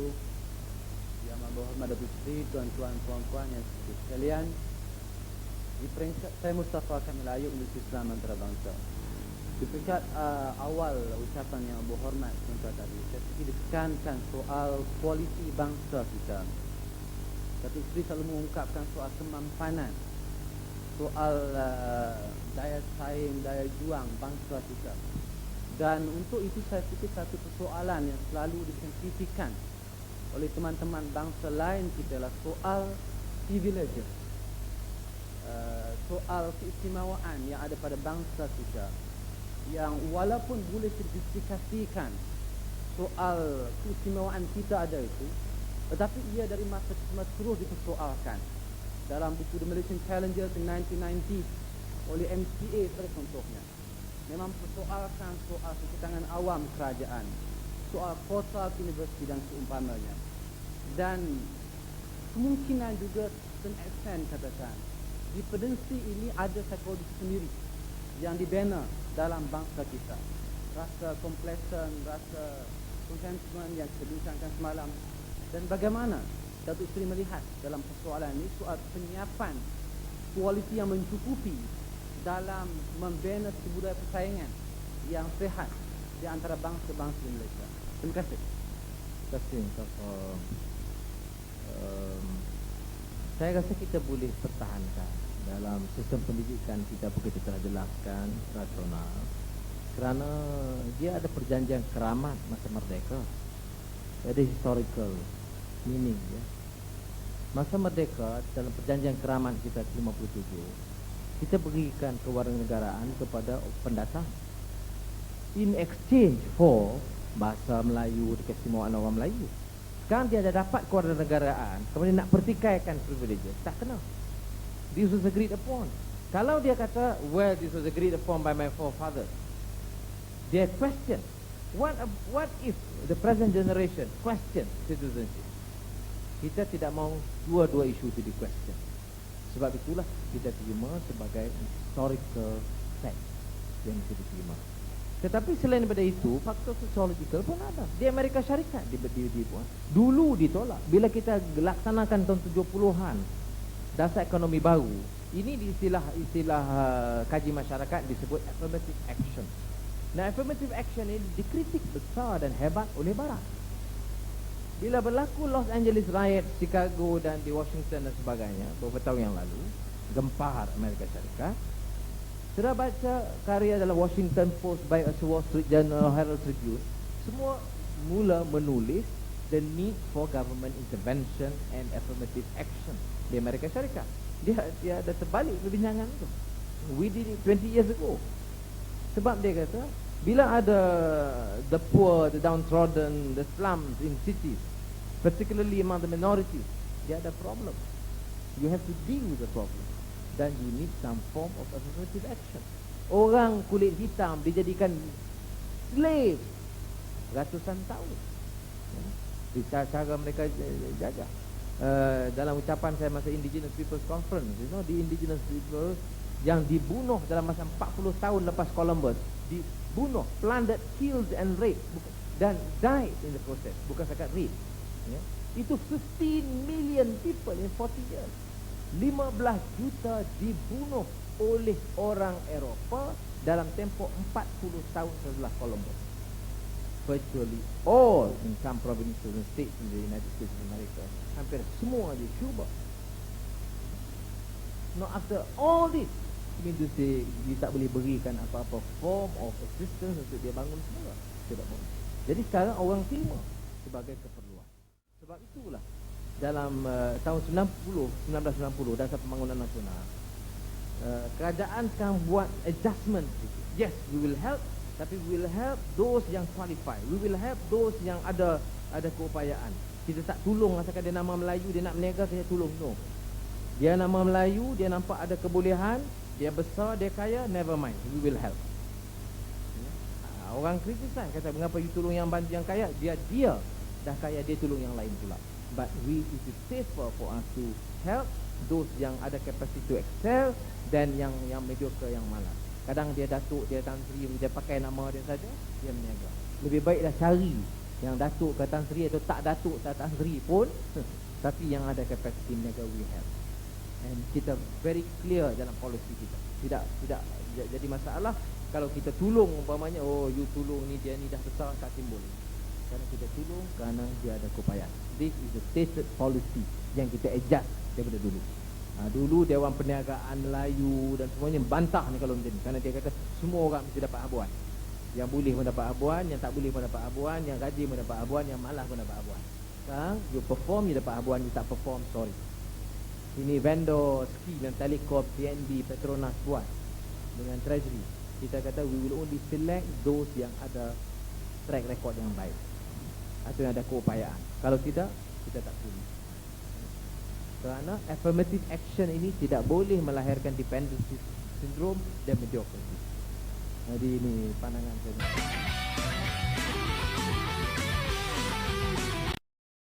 wabarakatuh. Yang berhormat Datuk Seri, tuan-tuan, puan-puan yang sekalian. Di peringkat saya Mustafa Kamil Ayub, Universiti Islam Antarabangsa. Di peringkat awal ucapan yang berhormat tuan-tuan tadi, saya ingin ditekankan soal kualiti bangsa kita. Datuk Seri selalu mengungkapkan soal kemampanan, soal daya saing, daya juang bangsa kita. Dan untuk itu saya fikir satu persoalan yang selalu disensitifkan oleh teman-teman bangsa lain kita adalah soal privilege, soal keistimewaan yang ada pada bangsa kita, yang walaupun boleh terjustifikasikan soal keistimewaan kita ada itu, tetapi ia dari masa ke masa terus dipersoalkan. Dalam buku The Malaysian Challengers in 1990 oleh MCA pada contohnya, memang persoalkan soal kekitangan awam kerajaan, soal kota universiti dan seumpamanya. Dan kemungkinan juga to an extent katakan di pedensy ini ada psikologi sendiri yang dibina dalam bangsa kita. Rasa complacent, rasa contentment yang kita bincangkan semalam. Dan bagaimana Datuk Seri melihat dalam persoalan ini soal penyiapan kualiti yang mencukupi dalam membina budaya persaingan yang sehat di antara bangsa-bangsa di Malaysia. Terima kasih. Terima kasih Mustafa. Saya rasa kita boleh pertahankan dalam sistem pendidikan kita begitu telah jelaskan rasional, kerana dia ada perjanjian keramat masa merdeka, ada historical meaning ya. Masa merdeka dalam perjanjian keramat kita 57, kita berikan kewarganegaraan kepada pendatang in exchange for bahasa Melayu, keistimewaan orang Melayu. Sekarang dia dah dapat kewarganegaraan, kemudian nak pertikaikan privileges, tak kena. This was agreed upon. Kalau dia kata, well, this was agreed upon by my forefathers, dia question, what if the present generation question citizenship? Kita tidak mahu dua-dua isu itu di question. Sebab itulah kita terima sebagai historical fact yang mesti diterima. Tetapi selain daripada itu, faktor sociological pun ada. Di Amerika Syarikat dulu ditolak. Bila kita laksanakan tahun 70-an dasar ekonomi baru, ini di istilah kaji masyarakat disebut affirmative action. Nah, affirmative action ini dikritik besar dan hebat oleh Barat. Bila berlaku Los Angeles riot, Chicago dan di Washington dan sebagainya beberapa tahun yang lalu, gempar Amerika Syarikat. Sudah baca karya dalam Washington Post by Wall Street Journal, Herald Tribune, semua mula menulis the need for government intervention and affirmative action di Amerika Syarikat. Dia ada terbalik perbincangan itu. We did it 20 years ago. Sebab dia kata, bila ada the poor, the downtrodden, the slums in cities, particularly among the minorities, dia ada problem. You have to deal with the problem. Dan you need some form of affirmative action. Orang kulit hitam dijadikan slave ratusan tahun. Di cara mereka jajah. Dalam ucapan saya masa Indigenous Peoples Conference, the indigenous people yang dibunuh dalam masa 40 tahun lepas Columbus, dibunuh, plundered, killed and raped, dan died in the process, bukan sekat rape. Itu 15 million people in 40 years. 15 juta dibunuh oleh orang Eropah dalam tempoh 40 tahun setelah Columbus. Virtually all in some provinces and states in the United States of America. Hampir semua di Cuba. Now after all this, mean to say, dia tak boleh berikan apa-apa form of assistance untuk dia bangun semula. Tidak boleh. Jadi sekarang orang terima sebagai keperluan. Sebab itulah dalam tahun 1990 dasar pembangunan nasional, kerajaan akan buat adjustment. Yes, we will help, tapi we will help those yang qualify. We will help those yang ada keupayaan. Kita tak tolong asalkan dia nama Melayu, dia nak berniaga, saya tolong. No. Dia nama Melayu, dia nampak ada kebolehan, dia besar, dia kaya, never mind, we will help. Orang criticize, kata mengapa you tolong yang bantu yang kaya, dia dah kaya, dia tolong yang lain pula. But it is safer for us to help those yang ada capacity to excel dan yang mediocre, yang malas. Kadang dia datuk, dia tantri, dia pakai nama dia saja, dia berniaga. Lebih baiklah cari Yang datuk ke Tan Sri atau tak datuk ke Tan Sri pun, tapi yang ada capacity meniaga we have. And kita very clear dalam policy kita. Tidak jadi masalah kalau kita tolong umpamanya, oh you tolong ni, dia ni dah besar, tak timbul. Kerana kita tolong kerana dia ada keupayaan. This is the stated policy yang kita adjust daripada dulu. Dulu Dewan Perniagaan Melayu dan semuanya bantah ni kalau macam ni, kerana dia kata semua orang mesti dapat habuan. Yang boleh pun dapat habuan, yang tak boleh pun dapat habuan, yang rajin pun dapat habuan, yang malas pun dapat habuan. Sekarang you perform, you dapat habuan, you tak perform, sorry. Ini vendor ski dan telekom, PNB, Petronas buat dengan Treasury. Kita kata we will only select those yang ada track record yang baik atau yang ada keupayaan. Kalau tidak, kita tak pilih. Kerana affirmative action ini tidak boleh melahirkan dependency syndrome dan mediocrity. Jadi ini pandangan saya.